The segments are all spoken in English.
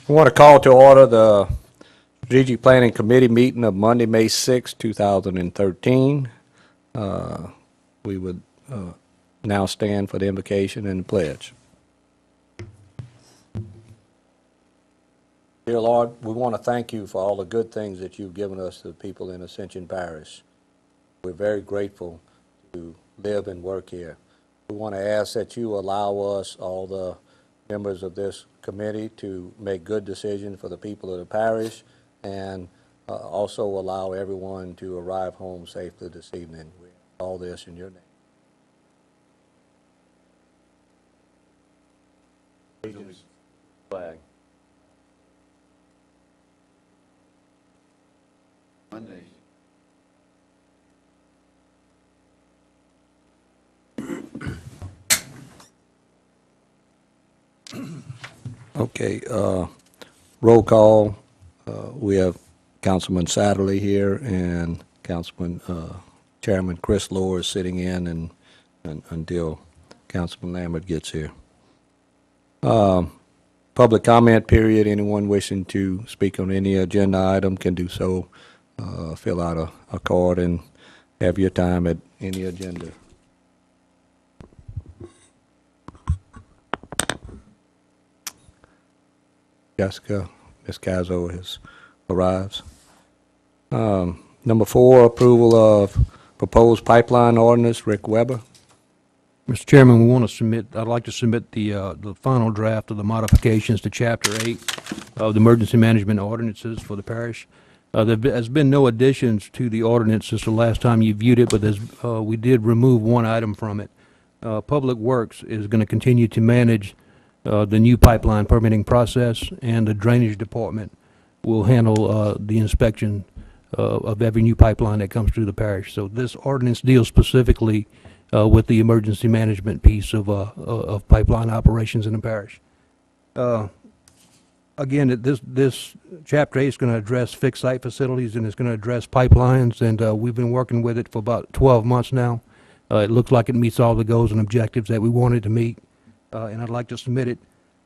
I want to call to order the Strategic Planning Committee meeting of Monday, May 6, 2013. We would now stand for the invocation and the pledge. Dear Lord, we want to thank you for all the good things that you've given us, the people in Ascension Parish. We're very grateful to live and work here. We want to ask that you allow us, all the members of this committee, to make good decisions for the people of the parish, and also allow everyone to arrive home safely this evening. We ask all this in your name. Allegiance flag. Monday. Okay, roll call. We have Councilman Satterley here, and Chairman Chris Lohr is sitting in and until Councilman Lambert gets here. Public comment period. Anyone wishing to speak on any agenda item can do so. Fill out a card and have your time at any agenda. Jessica, Ms. Cazzo has arrived. Number 4, approval of proposed pipeline ordinance. Rick Weber. Mr. Chairman, I'd like to submit the final draft of the modifications to Chapter 8 of the Emergency Management Ordinances for the parish. There has been no additions to the ordinance since the last time you viewed it, but we did remove one item from it. Public Works is going to continue to manage the new pipeline permitting process, and the Drainage Department will handle the inspection of every new pipeline that comes through the parish. So this ordinance deals specifically with the emergency management piece of pipeline operations in the parish. Again, this Chapter 8 is going to address fixed site facilities, and it's going to address pipelines, and we've been working with it for about 12 months now. It looks like it meets all the goals and objectives that we wanted to meet, and I'd like to submit it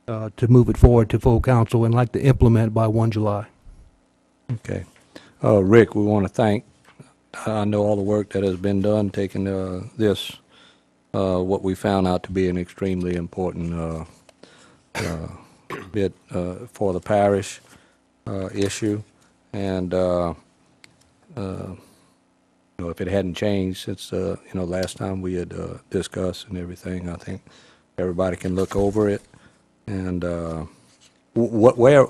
to move it forward to full council and like to implement by 1 July. Okay. Rick, we want to thank, I know all the work that has been done, taking this, what we found out to be an extremely important bit for the parish issue. And, if it hadn't changed since, last time we had discussed and everything, I think everybody can look over it. And where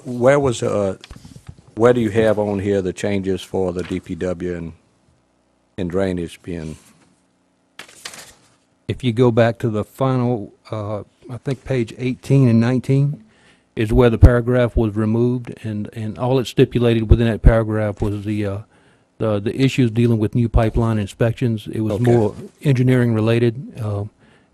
do you have on here the changes for the DPW and drainage being? If you go back to the final, I think page 18 and 19 is where the paragraph was removed, and all it stipulated within that paragraph was the issues dealing with new pipeline inspections. It was Okay. more engineering related,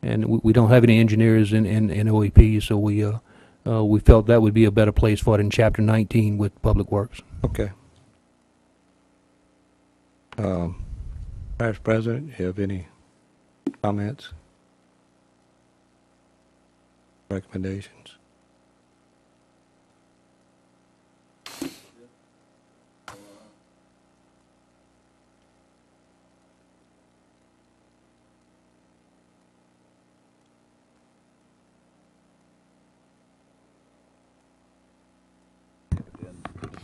and we don't have any engineers in OEP, so we felt that would be a better place for it in Chapter 19 with Public Works. Okay. Parish President, you have any comments? Recommendations?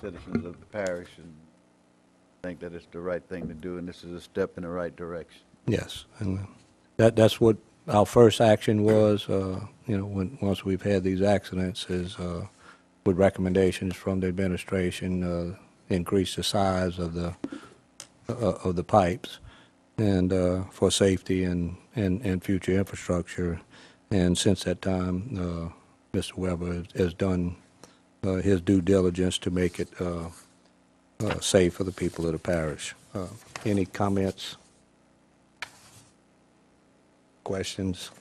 Citizens of the parish, and think that it's the right thing to do, and this is a step in the right direction. Yes, and that's what our first action was, once we've had these accidents, is with recommendations from the administration, increase the size of the pipes, and for safety and future infrastructure. And since that time, Mr. Weber has done his due diligence to make it safe for the people of the parish. Any comments? Questions?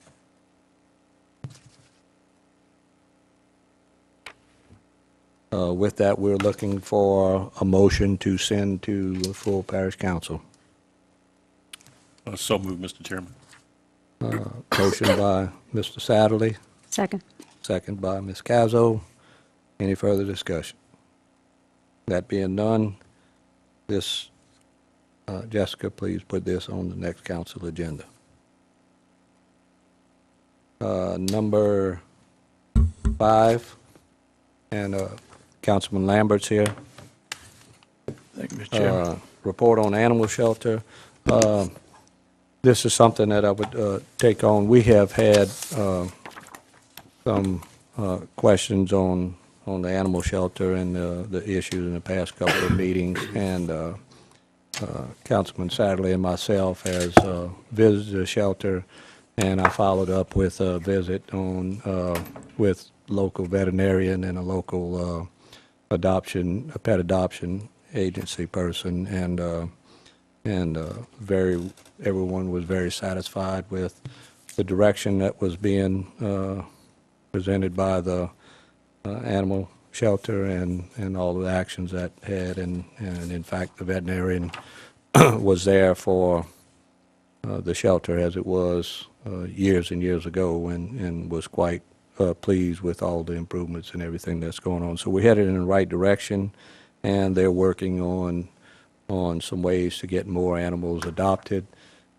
With that, we're looking for a motion to send to the full parish council. So moved, Mr. Chairman. Motion by Mr. Satterley, Second. second by Ms. Cazzo. Any further discussion? That being done, this, Jessica, please put this on the next council agenda. Number 5, and Councilman Lambert's here. Thank you, Mr. Chairman. Report on animal shelter. This is something that I would take on. We have had some questions on the animal shelter and the issues in the past couple of meetings, and Councilman Sadlerly and myself has visited the shelter, and I followed up with a visit with local veterinarian and a local a pet adoption agency person, and everyone was very satisfied with the direction that was being presented by the animal shelter and all the actions that had, and in fact the veterinarian was there for the shelter as it was years and years ago, and was quite pleased with all the improvements and everything that's going on. So we're headed in the right direction, and they're working on some ways to get more animals adopted,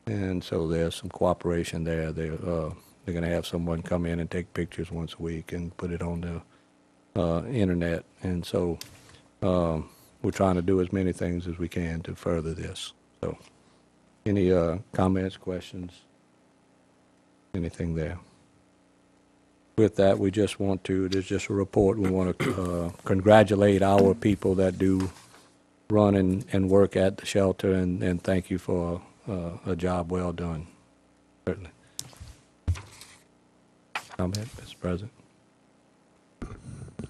and so there's some cooperation there. They're going to have someone come in and take pictures once a week and put it on the internet, and so we're trying to do as many things as we can to further this. So, any comments, questions, anything there? With that, we just want to, there's just a report, we want to congratulate our people that do run and work at the shelter, and thank you for a job well done, certainly. Comment, Mr. President?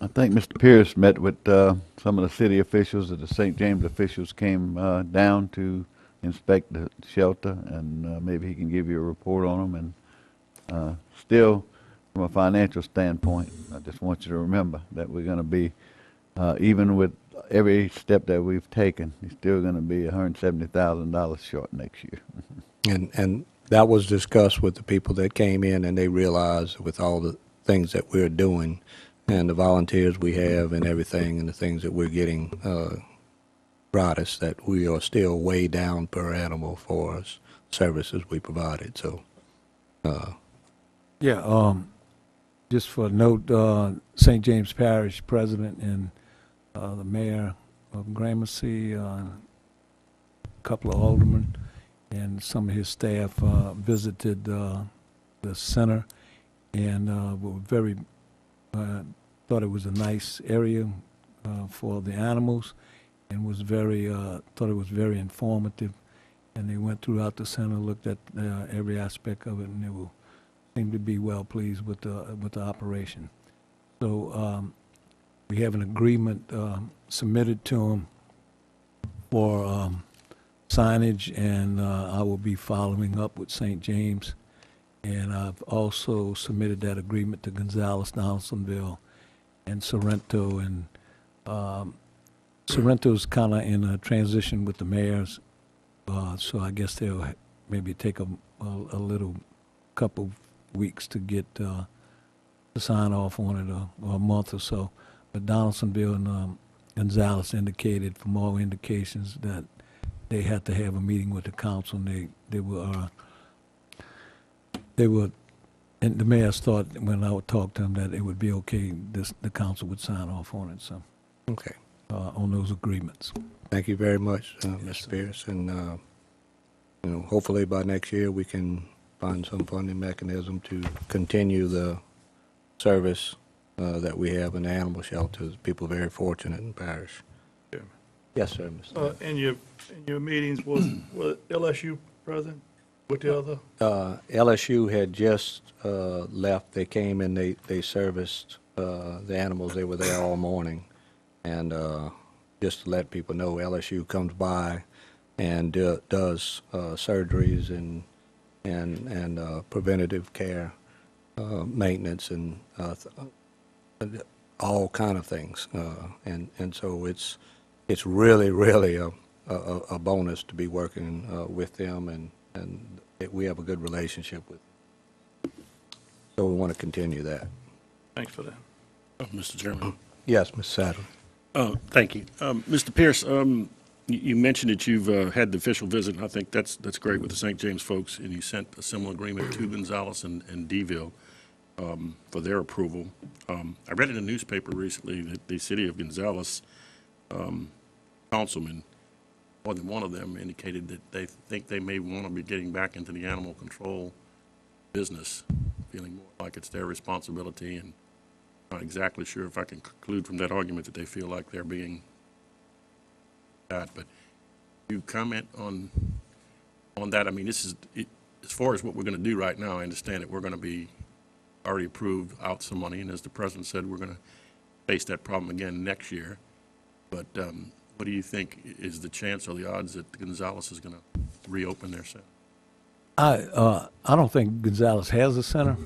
I think Mr. Pierce met with some of the city officials, or the St. James officials came down to inspect the shelter, and maybe he can give you a report on them. And still, from a financial standpoint, I just want you to remember that we're going to be, even with every step that we've taken, he's still going to be $170,000 short next year. And that was discussed with the people that came in, and they realized with all the things that we're doing and the volunteers we have and everything and the things that we're getting gratis, that we are still way down per animal for us services we provided. So, Just for a note, St. James Parish President and the Mayor of Gramercy, a couple of aldermen, and some of his staff visited the center, and were very thought it was a nice area for the animals, and was very thought it was very informative. And they went throughout the center, looked at every aspect of it, and they will seem to be well pleased with the operation. So we have an agreement submitted to them for signage, and I will be following up with St. James. And I've also submitted that agreement to Gonzales, Donaldsonville, and Sorrento. And Sorrento's kind of in a transition with the mayors, so I guess they'll maybe take a little couple weeks to get to sign off on it, or a month or so. But Donaldsonville and Gonzales indicated, from all indications, that they had to have a meeting with the council, and they were, and the mayors thought when I would talk to them that it would be okay, the council would sign off on it, so, okay. on those agreements. Thank you very much, Mr. Pierce, and hopefully by next year we can find some funding mechanism to continue the service that we have in the animal shelters. People are very fortunate in Parish. Chairman. Yes, sir, Mr. In your meetings, was LSU present with the other? LSU had just left. They came and they serviced the animals. They were there all morning, and just to let people know, LSU comes by and does surgeries and preventative care, maintenance, and all kind of things. And so it's really a bonus to be working with them, and we have a good relationship with them. So we want to continue that. Thanks for that. Mr. Chairman, Yes, Mr. Sadler. Thank you. Mr. Pierce, you mentioned that you've had the official visit, and I think that's great with the St. James folks, and you sent a similar agreement to Gonzales and Deville for their approval. I read in a newspaper recently that the city of Gonzales councilman, more than one of them, indicated that they think they may want to be getting back into the animal control business, feeling more like it's their responsibility, and not exactly sure if I can conclude from that argument that they feel like they're being that, but you comment on that. I mean, this is as far as what we're going to do right now. I understand that we're going to be already approved out some money, and as the president said, we're going to face that problem again next year. But what do you think is the chance or the odds that Gonzales is going to reopen their center? I don't think Gonzales has a center,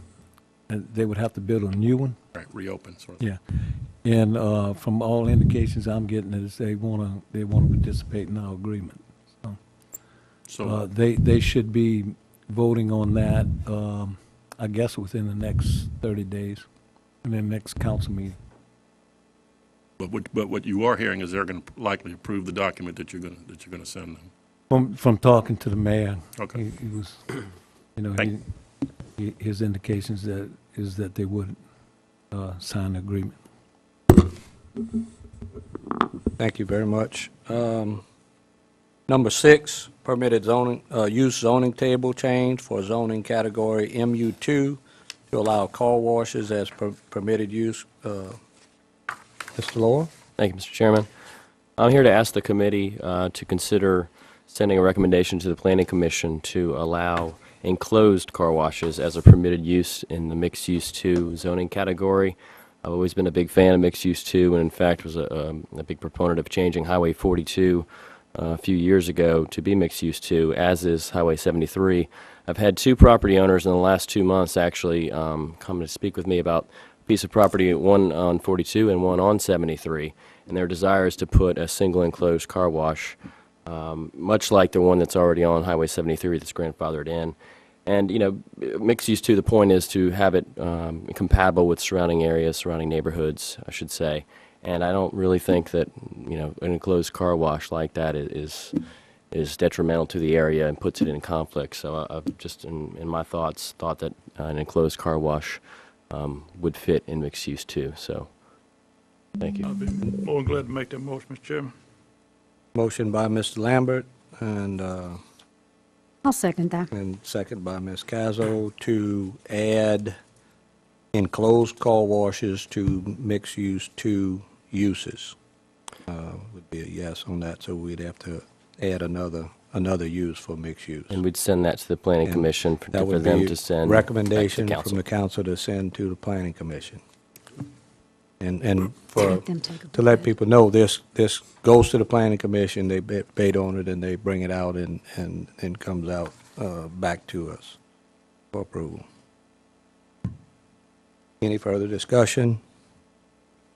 and they would have to build a new one. Right, reopen, sort of. Yeah, and from all indications I'm getting is they wanna participate in our agreement. So They should be voting on that, I guess within the next 30 days, in the next council meeting. but what you are hearing is they're going to likely approve the document that you're going to send them. From talking to the mayor, Okay. he was, you know, Thank his indications is that they would sign the agreement. Thank you very much. Number 6, permitted zoning, use zoning table change for zoning category MU2 to allow car washes as permitted use. Mr. Lohr? Thank you, Mr. Chairman. I'm here to ask the committee to consider sending a recommendation to the Planning Commission to allow enclosed car washes as a permitted use in the mixed-use 2 zoning category. I've always been a big fan of mixed-use 2, and in fact was a big proponent of changing Highway 42 a few years ago to be mixed-use 2, as is Highway 73. I've had 2 property owners in the last 2 months actually come to speak with me about a piece of property, one on 42 and one on 73, and their desire is to put a single enclosed car wash, much like the one that's already on Highway 73 that's grandfathered in. And, you know, mixed use 2, the point is to have it compatible with surrounding areas, surrounding neighborhoods, I should say. And I don't really think that, you know, an enclosed car wash like that is detrimental to the area and puts it in conflict. So I've just, in my thoughts, thought that an enclosed car wash would fit in mixed use 2. So, thank you. I'd be more than glad to make that motion, Mr. Chairman. Motion by Mr. Lambert and I'll second that. second by Ms. Cazzo to add enclosed car washes to mixed-use 2 uses. Would be a yes on that, so we'd have to add another use for mixed use. And we'd send that to the Planning And Commission That for would them be to send recommendation back to from the council to send to the Planning Commission. And for, Let them take a to let vote. people know, this goes to the Planning Commission, they bid on it, and they bring it out and comes out back to us for approval. Any further discussion?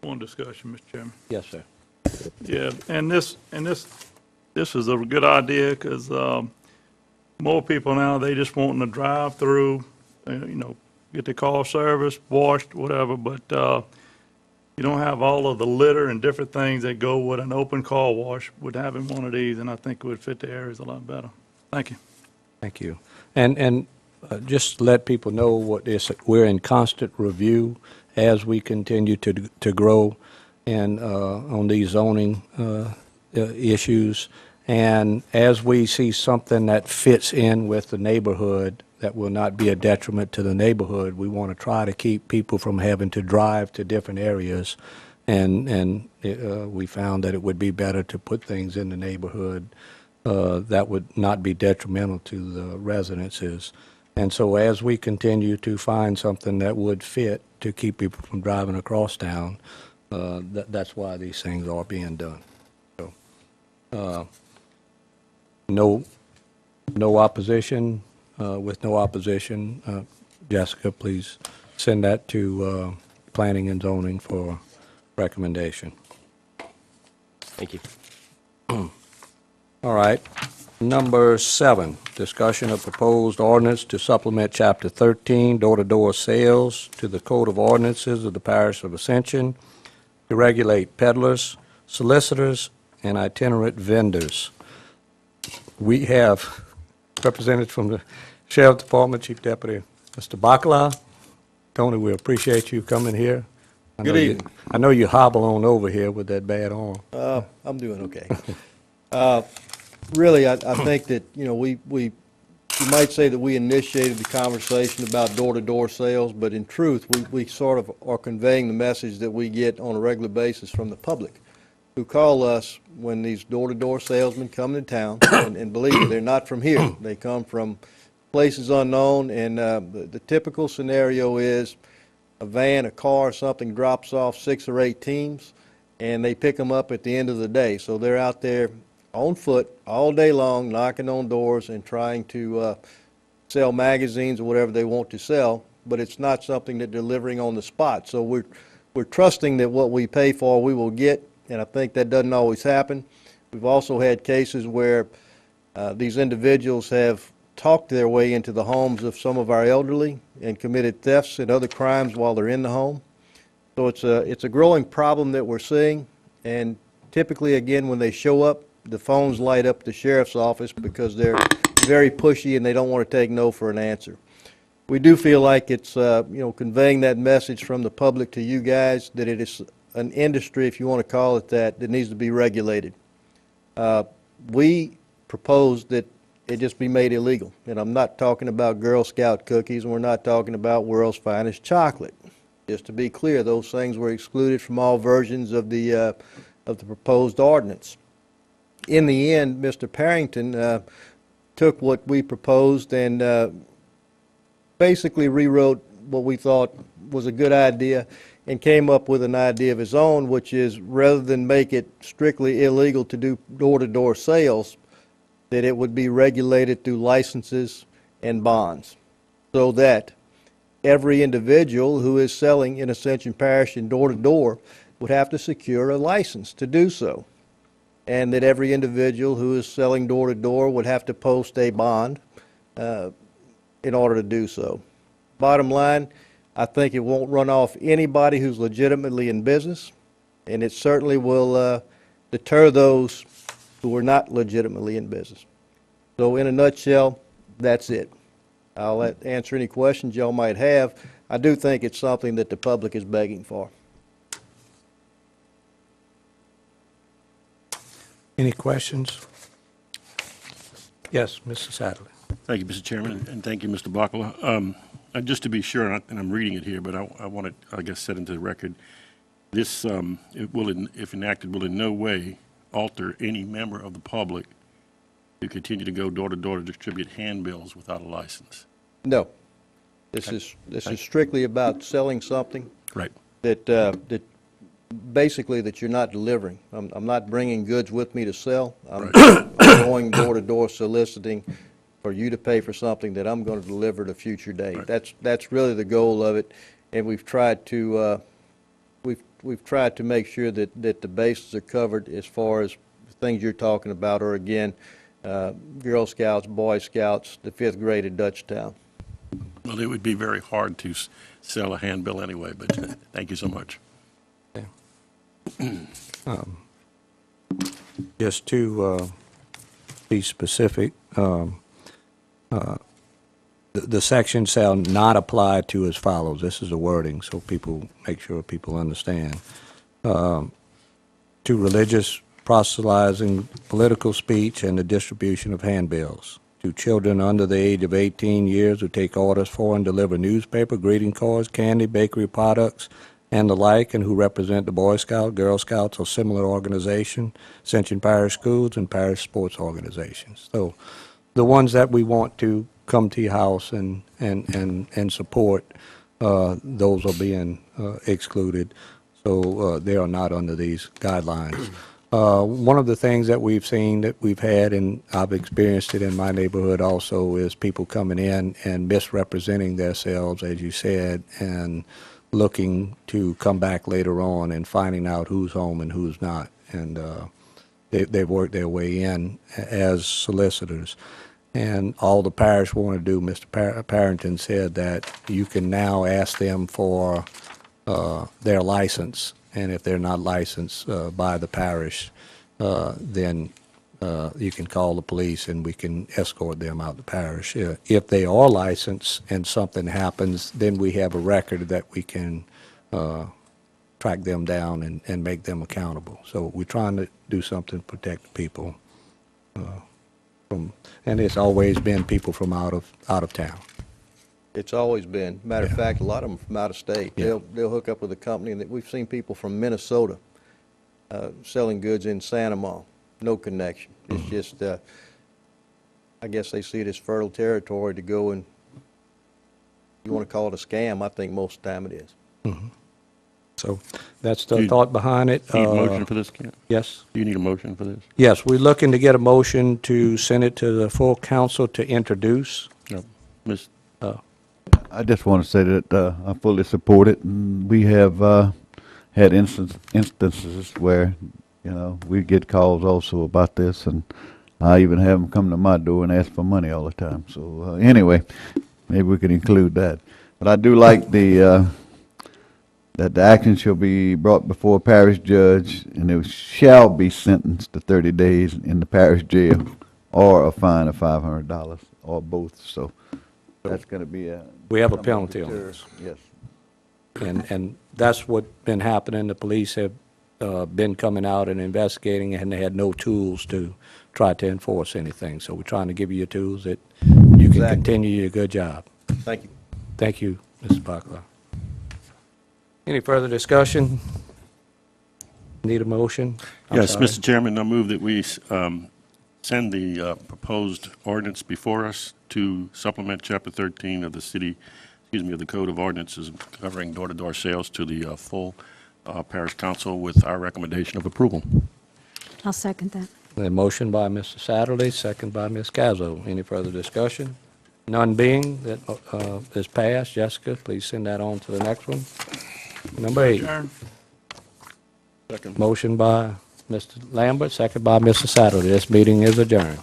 One discussion, Mr. Chairman. Yes, sir. Yeah, and this is a good idea, because more people now, they just wanting to drive through, get their car serviced, washed, whatever, but you don't have all of the litter and different things that go with an open car wash. With having one of these, and I think it would fit the areas a lot better. Thank you. Thank you. And just to let people know what this, we're in constant review as we continue to grow and on these zoning issues. And as we see something that fits in with the neighborhood that will not be a detriment to the neighborhood, we want to try to keep people from having to drive to different areas. And we found that it would be better to put things in the neighborhood that would not be detrimental to the residences. And so as we continue to find something that would fit to keep people from driving across town, that's why these things are being done. So, no opposition. With no opposition, Jessica, please send that to Planning and Zoning for recommendation. Thank you. All right. Number 7, discussion of proposed ordinance to supplement Chapter 13, door-to-door sales, to the Code of Ordinances of the Parish of Ascension, to regulate peddlers, solicitors, and itinerant vendors. We have representatives from the Sheriff Department, Chief Deputy Mr. Bacala. Tony, we appreciate you coming here. Good evening. I know you hobble on over here with that bad arm. I'm doing okay. Really, I think that, you might say that we initiated the conversation about door-to-door sales, but in truth, we sort of are conveying the message that we get on a regular basis from the public, who call us when these door-to-door salesmen come to town, and believe me, they're not from here. They come from places unknown, and the typical scenario is a van, a car, something drops off 6 or 8 teams, and they pick them up at the end of the day. So they're out there on foot all day long, knocking on doors and trying to sell magazines or whatever they want to sell, but it's not something that they're delivering on the spot. So we're trusting that what we pay for we will get, and I think that doesn't always happen. We've also had cases where these individuals have talked their way into the homes of some of our elderly and committed thefts and other crimes while they're in the home. So it's a growing problem that we're seeing, and typically, again, when they show up, the phones light up the sheriff's office because they're very pushy and they don't want to take no for an answer. We do feel like it's, conveying that message from the public to you guys that it is an industry, if you want to call it that needs to be regulated. We propose that it just be made illegal, and I'm not talking about Girl Scout cookies, and we're not talking about world's finest chocolate. Just to be clear, those things were excluded from all versions of the proposed ordinance. In the end, Mr. Parrington took what we proposed and basically rewrote what we thought was a good idea and came up with an idea of his own, which is rather than make it strictly illegal to do door-to-door sales, that it would be regulated through licenses and bonds, so that every individual who is selling in Ascension Parish and door-to-door would have to secure a license to do so, and that every individual who is selling door-to-door would have to post a bond in order to do so. Bottom line, I think it won't run off anybody who's legitimately in business, and it certainly will deter those who are not legitimately in business. So in a nutshell, that's it. I'll answer any questions y'all might have. I do think it's something that the public is begging for. Any questions? Yes, Mr. Sadler. Thank you, Mr. Chairman, and thank you, Mr. Bacala. Just to be sure, and I'm reading it here, but I want it, I guess, set into the record. This, it will, if enacted, will in no way alter any member of the public to continue to go door to door to distribute handbills without a license. No. This is strictly about selling something Right. that basically that you're not delivering. I'm not bringing goods with me to sell. I'm going door to door soliciting for you to pay for something that I'm going to deliver at a future date. Right. That's really the goal of it, and we've tried to make sure that the bases are covered as far as the things you're talking about are, again, Girl Scouts, Boy Scouts, the 5th grade at Dutchtown. Well, it would be very hard to sell a handbill anyway, but thank you so much. Just to be specific, the section shall not apply to as follows. This is the wording, so people make sure people understand. To religious proselytizing, political speech, and the distribution of handbills. To children under the age of 18 years who take orders for and deliver newspaper, greeting cards, candy, bakery products, and the like, and who represent the Boy Scout, Girl Scouts, or similar organization, Ascension Parish Schools, and parish sports organizations. So the ones that we want to come to your house and support, those are being excluded. So they are not under these guidelines. One of the things that we've seen that we've had, and I've experienced it in my neighborhood also, is people coming in and misrepresenting themselves, as you said, and looking to come back later on and finding out who's home and who's not. And they've worked their way in as solicitors. And all the parish want to do, Mr. Parrington said that you can now ask them for their license and if they're not licensed by the parish, then you can call the police and we can escort them out the parish. If they are licensed and something happens, then we have a record that we can track them down and make them accountable. So we're trying to do something to protect people from, and it's always been people from out of town. It's always been. Matter of Yeah. fact, a lot of them from out of state. Yeah. They'll hook up with a company, and we've seen people from Minnesota selling goods in Sanamon. No connection. It's just, I guess they see it as fertile territory to go and, you want to call it a scam, I think most of the time it is. So that's Do the you- thought behind it. Need a motion for this, Kent? Yes? Do you need a motion for this? Yes, we're looking to get a motion to send it to the full council to introduce. No. Ms. I just want to say that I fully support it, and we have had instances where, you know, we get calls also about this, and I even have them come to my door and ask for money all the time. So anyway, maybe we can include that. But I do like the that the action shall be brought before a parish judge, and they shall be sentenced to 30 days in the parish jail, or a fine of $500, or both. So that's going to be a We have a something penalty on deter- this. Yes. And that's what's been happening. The police have been coming out and investigating, and they had no tools to try to enforce anything. So we're trying to give you tools that you can Exactly. continue your good job. Thank you. Thank you, Mr. Buckler. Any further discussion? Need a motion? I'm Yes, sorry. Mr. Chairman, I move that we send the proposed ordinance before us to supplement Chapter 13 of the of the Code of Ordinances covering door-to-door sales to the full parish council with our recommendation of approval. I'll second that. A motion by Mr. Satterley, second by Ms. Cazzo. Any further discussion? None being, that is passed. Jessica, please send that on to the next one. Number 8. Adjourn. Second. Motion by Mr. Lambert, second by Mr. Satterley. This meeting is adjourned.